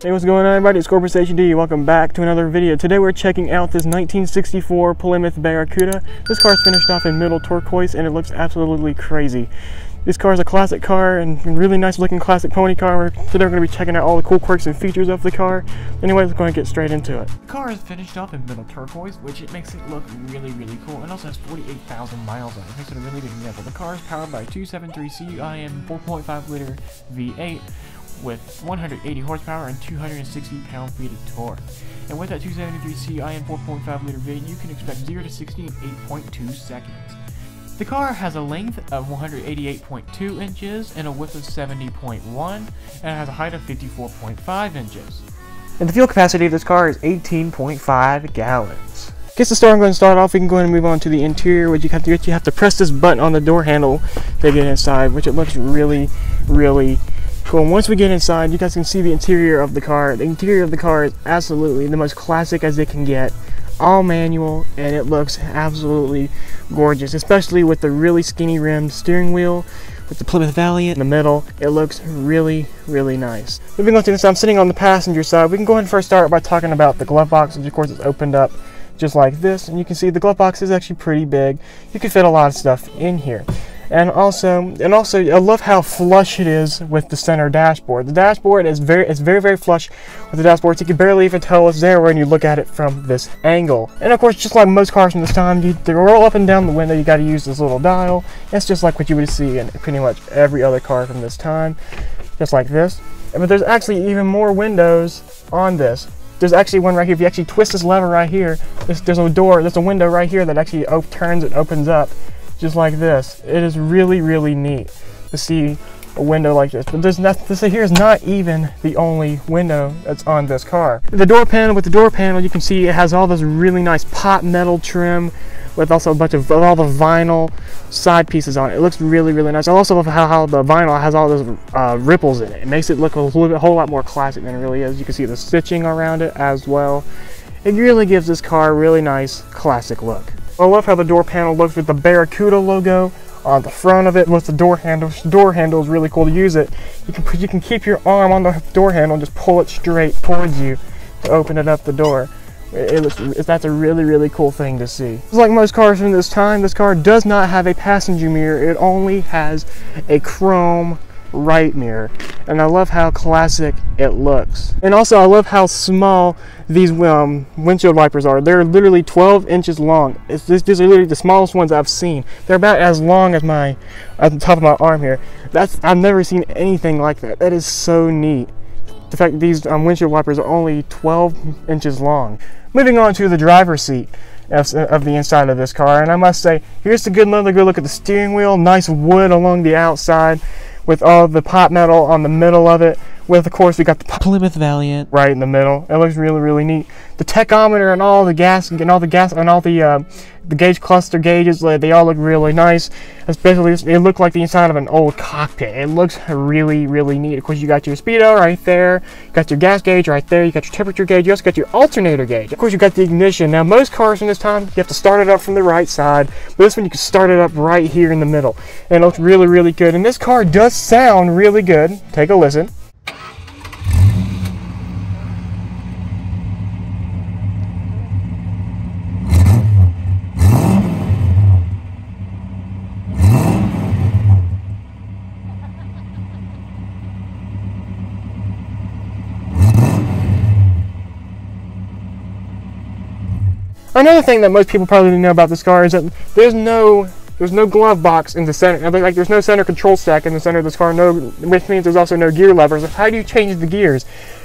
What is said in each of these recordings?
Hey, what's going on, everybody? It's Corporate HD. Welcome back to another video. Today we're checking out this 1964 Plymouth Barracuda. This car's finished off in middle turquoise and it looks absolutely crazy. This car is a classic car and really nice looking classic pony car. Today we're going to be checking out all the cool quirks and features of the car. Anyway, let's go and get straight into it. The car is finished off in middle turquoise, which it makes it look really cool, and also has 48,000 miles on it. It makes it a really big vehicle. The car is powered by a 273 CIM 4.5 liter V8 with 180 horsepower and 260 pound-feet of torque. And with that 273 CIM 4.5 liter V8, you can expect 0 to 60 in 8.2 seconds. The car has a length of 188.2 inches and a width of 70.1, and it has a height of 54.5 inches. And the fuel capacity of this car is 18.5 gallons. Guess the start, I'm going to start off. We can go ahead and move on to the interior, which you have to press this button on the door handle to get inside, which it looks really cool. And once we get inside, you guys can see the interior of the car. The interior of the car is absolutely the most classic as it can get. All manual, and it looks absolutely gorgeous, especially with the really skinny rimmed steering wheel with the Plymouth Valiant in the middle. It looks really nice. Moving on to this, I'm sitting on the passenger side. We can go ahead and first start by talking about the glove box, which of course is opened up just like this, and you can see the glove box is actually pretty big. You can fit a lot of stuff in here. And also, I love how flush it is with the center dashboard. The dashboard is very flush with the dashboard, so you can barely even tell it's there when you look at it from this angle. And of course, just like most cars from this time, to roll up and down the window, you got to use this little dial. It's just like what you would see in pretty much every other car from this time, just like this. But there's actually even more windows on this. There's actually one right here. If you actually twist this lever right here, there's a window right here that actually turns and opens up. Just like this. It is really neat to see a window like this. But here's not even the only window that's on this car. With the door panel, you can see it has all this really nice pot metal trim with also a bunch of all the vinyl side pieces on it. It looks really nice. I also love how the vinyl has all those ripples in it. It makes it look a whole lot more classic than it really is. You can see the stitching around it as well. It really gives this car a really nice classic look. I love how the door panel looks with the Barracuda logo on the front of it. With the door handle is really cool to use it. You can keep your arm on the door handle and just pull it straight towards you to open it up the door. That's a really cool thing to see. Just like most cars from this time, this car does not have a passenger mirror. It only has a chrome right mirror, and I love how classic it looks. And also I love how small these windshield wipers are. They're literally 12 inches long. These are literally the smallest ones I've seen. They're about as long as the top of my arm here. I've never seen anything like that. That is so neat. The fact that these windshield wipers are only 12 inches long. Moving on to the driver's seat of the inside of this car, and I must say, here's another good look at the steering wheel. Nice wood along the outside, with all the pot metal on the middle of it. With, of course, we got the Plymouth Valiant right in the middle. It looks really neat. The tachometer and all the gauge cluster gauges, they all look really nice. Especially, it looked like the inside of an old cockpit. It looks really neat. Of course, you got your speedo right there. You got your gas gauge right there. You got your temperature gauge. You also got your alternator gauge. Of course, you got the ignition. Now, most cars from this time, you have to start it up from the right side. But this one, you can start it up right here in the middle. And it looks really good. And this car does sound really good. Take a listen. Another thing that most people probably didn't know about this car is that there's no glove box in the center. Like, there's no center control stack in the center of this car, which means there's also no gear levers. So how do you change the gears?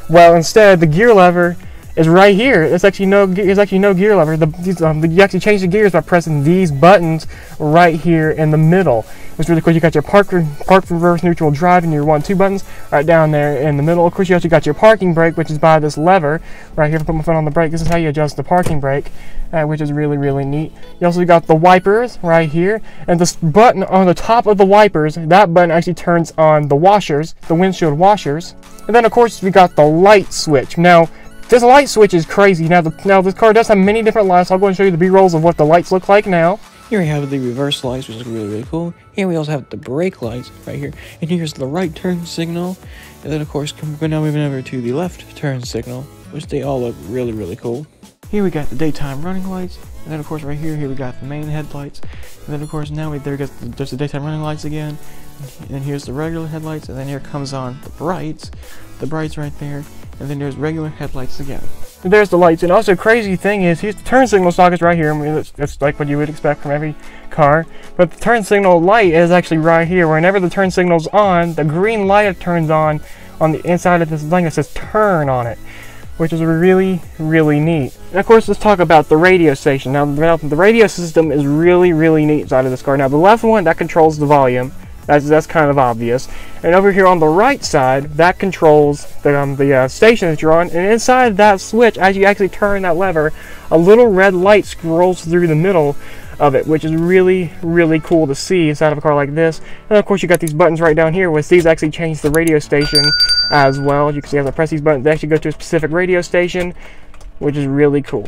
Well, instead, the gear lever is right here. There's actually no gear lever. You actually change the gears by pressing these buttons right here in the middle. It's really cool. You got your park, reverse, neutral, drive, and your 1, 2 buttons right down there in the middle. Of course, you also got your parking brake, which is by this lever right here. If I put my foot on the brake, this is how you adjust the parking brake, which is really neat. You also got the wipers right here, and this button on the top of the wipers, that button actually turns on the washers, the windshield washers. And then, of course, we got the light switch. Now, this light switch is crazy. Now this car does have many different lights. I'll go and show you the B-rolls of what the lights look like now. Here we have the reverse lights, which is really, really cool. Here we also have the brake lights right here. And here's the right turn signal. And then, of course, we're now moving over to the left turn signal, which they all look really, really cool. Here we got the daytime running lights. And then, of course, right here we got the main headlights. And then, of course, now there's the daytime running lights again. And then here's the regular headlights. And then here comes on the brights right there. And then there's regular headlights again. And there's the lights. And also, crazy thing is, here's the turn signal sockets right here. I mean, that's like what you would expect from every car. But the turn signal light is actually right here. Whenever the turn signal's on, the green light turns on the inside of this thing that says turn on it, which is really, really neat. And of course, let's talk about the radio station. Now, the radio system is really, really neat inside of this car. Now, the left one, that controls the volume. That's kind of obvious. And over here on the right side, that controls the station that you're on. And inside that switch, as you actually turn that lever, a little red light scrolls through the middle of it, which is really, really cool to see inside of a car like this. And of course, you got these buttons right down here, which these actually change the radio station as well. You can see as I press these buttons, they actually go to a specific radio station, which is really cool.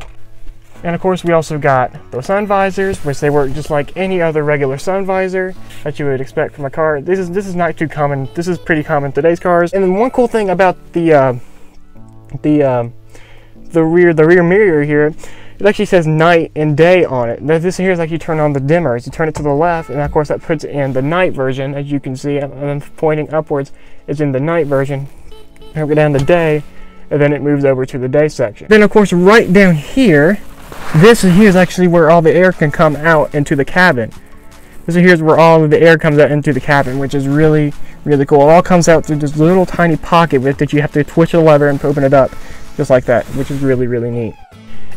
And of course, we also got the sun visors, which they work just like any other regular sun visor that you would expect from a car. This is not too common. This is pretty common in today's cars. And then one cool thing about the rear mirror here, it actually says night and day on it. Now, this here is actually turn on the dimmers. You turn it to the left, and of course that puts it in the night version, as you can see. And then pointing upwards is in the night version. Now we go down to day, and then it moves over to the day section. Then of course, right down here. This here is actually where all the air can come out into the cabin. This here is where all of the air comes out into the cabin, which is really, really cool. It all comes out through this little tiny pocket with that you have to twitch a lever and open it up, just like that, which is really, really neat.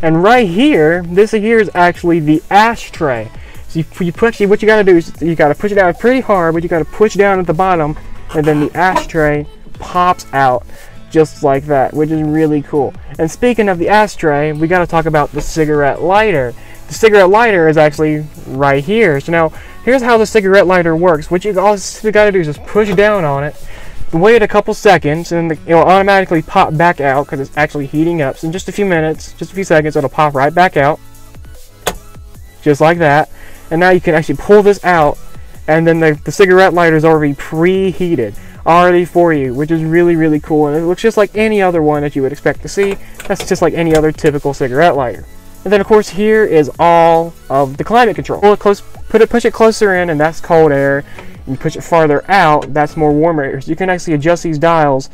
And right here, this here is actually the ashtray. So you push, what you got to do is you got to push it down pretty hard, but you got to push down at the bottom, and then the ashtray pops out. Just like that, which is really cool. And speaking of the ashtray, we got to talk about the cigarette lighter. The cigarette lighter is actually right here. So now, here's how the cigarette lighter works. What you got to do is just push down on it, wait a couple seconds, and it'll automatically pop back out because it's actually heating up. So in just a few minutes, just a few seconds, it'll pop right back out, just like that. And now you can actually pull this out, and then the cigarette lighter is already preheated. Already for you, which is really, really cool, and it looks just like any other one that you would expect to see. That's just like any other typical cigarette lighter. And then of course here is all of the climate control. Push it closer in, and that's cold air. And you push it farther out, that's more warmer air. So you can actually adjust these dials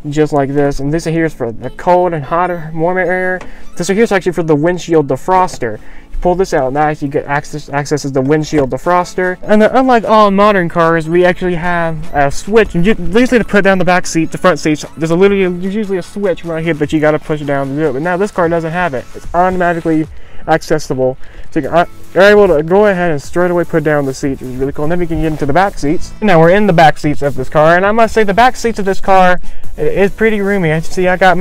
just like this. And this here is for the cold and hotter, warmer air. This here is actually for the windshield defroster. Pull this out, now you get accesses the windshield defroster. And then, unlike all modern cars, we actually have a switch. And usually to put down the back seat, the front seats, there's usually a switch right here that you got to push down to do it. But now this car doesn't have it. It's automatically accessible. So you're able to go ahead and straight away put down the seats, which is really cool. And then we can get into the back seats. Now we're in the back seats of this car, and I must say the back seats of this car is pretty roomy. As you see, I got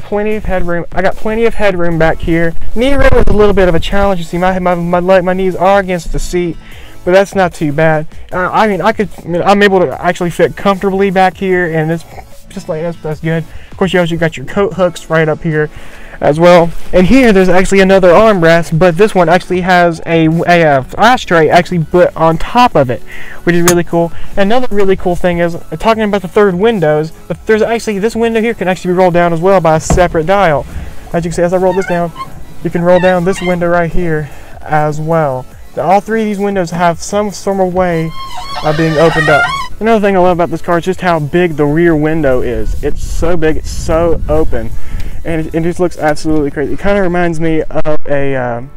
plenty of headroom. I got plenty of headroom back here. Knee room is a little bit of a challenge. You see, my knees are against the seat, but that's not too bad. I'm able to actually fit comfortably back here, and it's just like that's good. Of course, you also got your coat hooks right up here as well. And here, there's actually another armrest, but this one actually has a ashtray actually put on top of it, which is really cool. And another really cool thing is, talking about the third windows, but there's actually, this window here can actually be rolled down as well by a separate dial. As you can see, as I roll this down, you can roll down this window right here as well. All three of these windows have some sort of way of being opened up. Another thing I love about this car is just how big the rear window is. It's so big, it's so open, and it just looks absolutely crazy. It kind of reminds me of a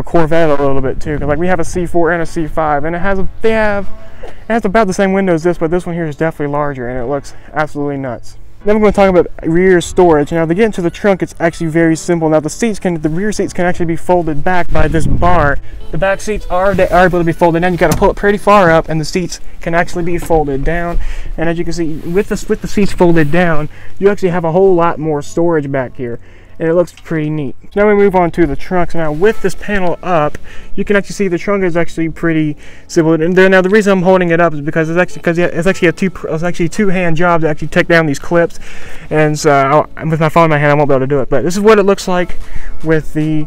Corvette a little bit too, because like we have a C4 and a C5, and it has about the same window as this, but this one here is definitely larger, and it looks absolutely nuts. Then we're going to talk about rear storage. Now, to get into the trunk, it's actually very simple. Now, the rear seats can actually be folded back by this bar. The back seats are able to be folded down. You got to pull it pretty far up, and the seats can actually be folded down. And as you can see, with the seats folded down, you actually have a whole lot more storage back here. and it looks pretty neat. Now we move on to the trunk. So now with this panel up, you can actually see the trunk is actually pretty simple. And there, now the reason I'm holding it up is because it's actually a two-hand job to actually take down these clips, and so with my phone in my hand I won't be able to do it. But this is what it looks like with the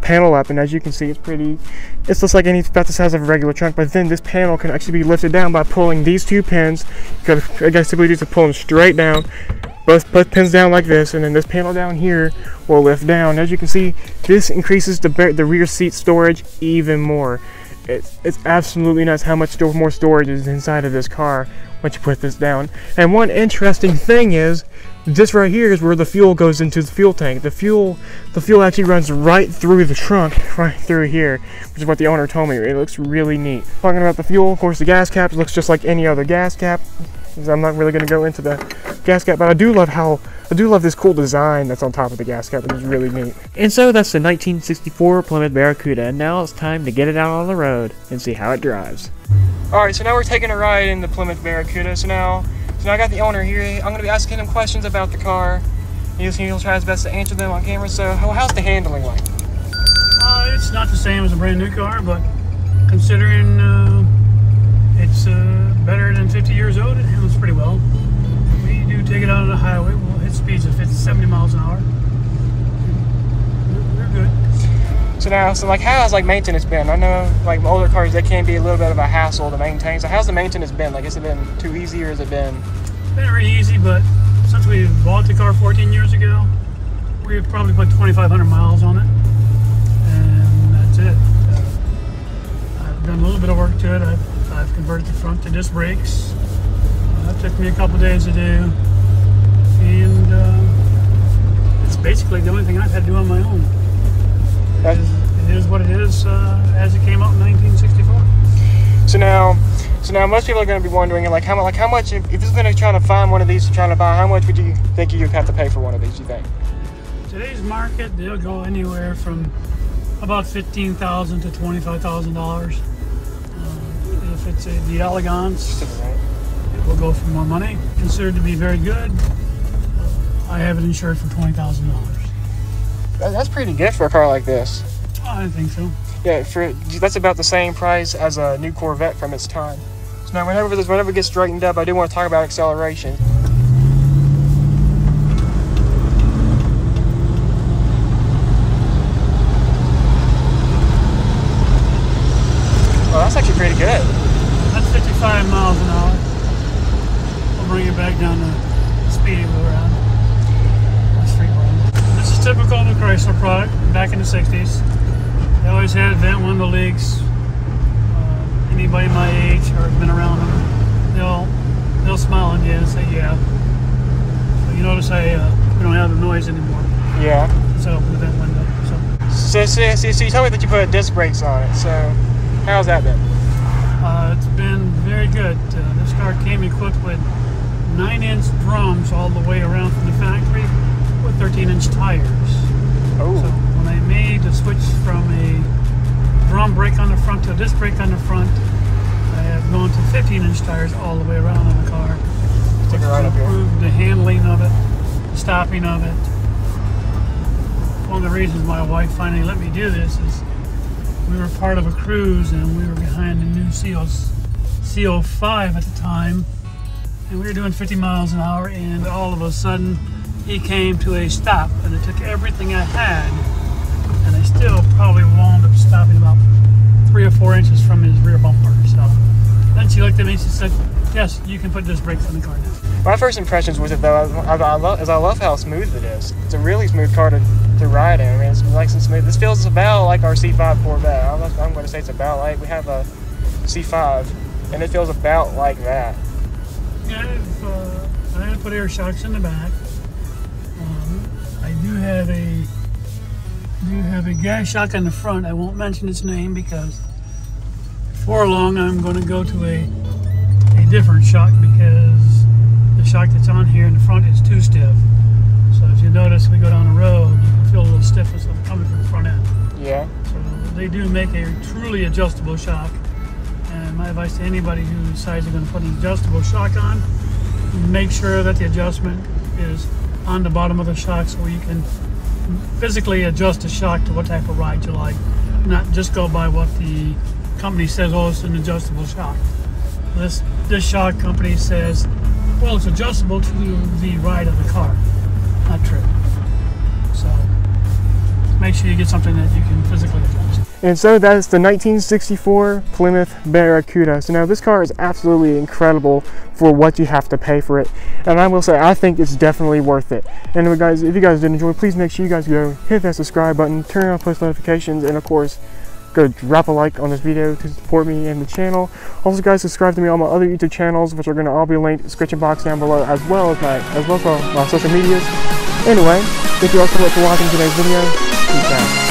panel up, and as you can see, it's just like about the size of a regular trunk. But then this panel can actually be lifted down by pulling these two pins. You guys simply just pull them straight down. Both pins down like this, and then this panel down here will lift down. As you can see, this increases the rear seat storage even more. It's absolutely nuts how much more storage is inside of this car once you put this down. And one interesting thing is, this right here is where the fuel goes into the fuel tank. The fuel actually runs right through the trunk, right through here, which is what the owner told me. It looks really neat. Talking about the fuel, of course, the gas cap looks just like any other gas cap. I'm not really going to go into the gas cap, but I do love this cool design that's on top of the gas cap. It's really neat. And so that's the 1964 Plymouth Barracuda, and now it's time to get it out on the road and see how it drives. Alright, so now we're taking a ride in the Plymouth Barracuda. So now I got the owner here. I'm going to be asking him questions about the car. He'll try his best to answer them on camera. So how's the handling like? It's not the same as a brand new car, but considering it's better than 50 years old, it handles pretty well. We do take it out on the highway. We'll hit speeds of 70 miles an hour. We're good. So how has maintenance been? I know older cars, they can be a little bit of a hassle to maintain. So how's the maintenance been? Has it been too easy, or has it been? It's been really easy, but since we bought the car 14 years ago, we've probably put 2,500 miles on it, and that's it. I've done a little bit of work to it. I've converted the front to disc brakes. That took me a couple days to do, and it's basically the only thing I've had to do on my own. It is what it is as it came out in 1964. So now most people are going to be wondering how much, if you're going to try to find one of these to try to buy, how much would you think you'd have to pay for one of these, you think? Today's market, they'll go anywhere from about $15,000 to $25,000. If it's the Elegance, it will go for more money. Considered to be very good. I have it insured for $20,000. That's pretty good for a car like this. I think so. Yeah, that's about the same price as a new Corvette from its time. So now whenever it gets straightened up, I do want to talk about acceleration. Well, that's actually pretty good. That's 55 miles an hour. We'll bring it back down to the speed we're on. This is typical of the Chrysler product back in the 60s. They always had vent window leaks. Anybody my age or been around them, they'll smile at you and say, yeah. So you notice we don't have the noise anymore. Yeah. So open the vent window. So you told me that you put disc brakes on it. So how's that been? It's been very good. This car came equipped with 9-inch drums all the way around from the factory with 13-inch tires. Oh. So when I made the switch from a drum brake on the front to a disc brake on the front, I have gone to 15-inch tires all the way around on the car. Take it right up here. Improve the handling of it, the stopping of it. One of the reasons my wife finally let me do this is we were part of a cruise and we were behind the new CO5 at the time, and we were doing 50 miles an hour, and all of a sudden he came to a stop, and it took everything I had, and I still probably wound up stopping about 3 or 4 inches from his rear bumper. So then she looked at me and she said, yes, you can put disc brakes on the car now. My first impressions with it, though, I love how smooth it is. It's a really smooth car to ride in. I mean, it's nice and smooth. This feels about like our C5 Corvette. I'm going to say it's about like we have a C5, and it feels about like that. Yeah, I had to put air shocks in the back. I do have a gas shock on the front. I won't mention its name because before long I'm going to go to a different shock because the shock that's on here in the front is too stiff. So if you notice, we go down the road, you can feel a little stiffness coming from the front end. Yeah. So they do make a truly adjustable shock. And my advice to anybody who decides they're going to put an adjustable shock on, make sure that the adjustment is on the bottom of the shock so you can physically adjust the shock to what type of ride you like, not just go by what the company says, oh, it's an adjustable shock. This shock company says, well, it's adjustable to the ride of the car. Not true. So make sure you get something that you can physically adjust. And so that is the 1964 Plymouth Barracuda. So now this car is absolutely incredible for what you have to pay for it. And I will say, I think it's definitely worth it. Anyway guys, if you guys did enjoy, please make sure you guys go hit that subscribe button, turn on post notifications, and of course, go drop a like on this video to support me and the channel. Also guys, subscribe to me on my other YouTube channels, which are going to all be linked in the description box down below, as well as my social medias. Anyway, thank you all so much for watching today's video. Peace out.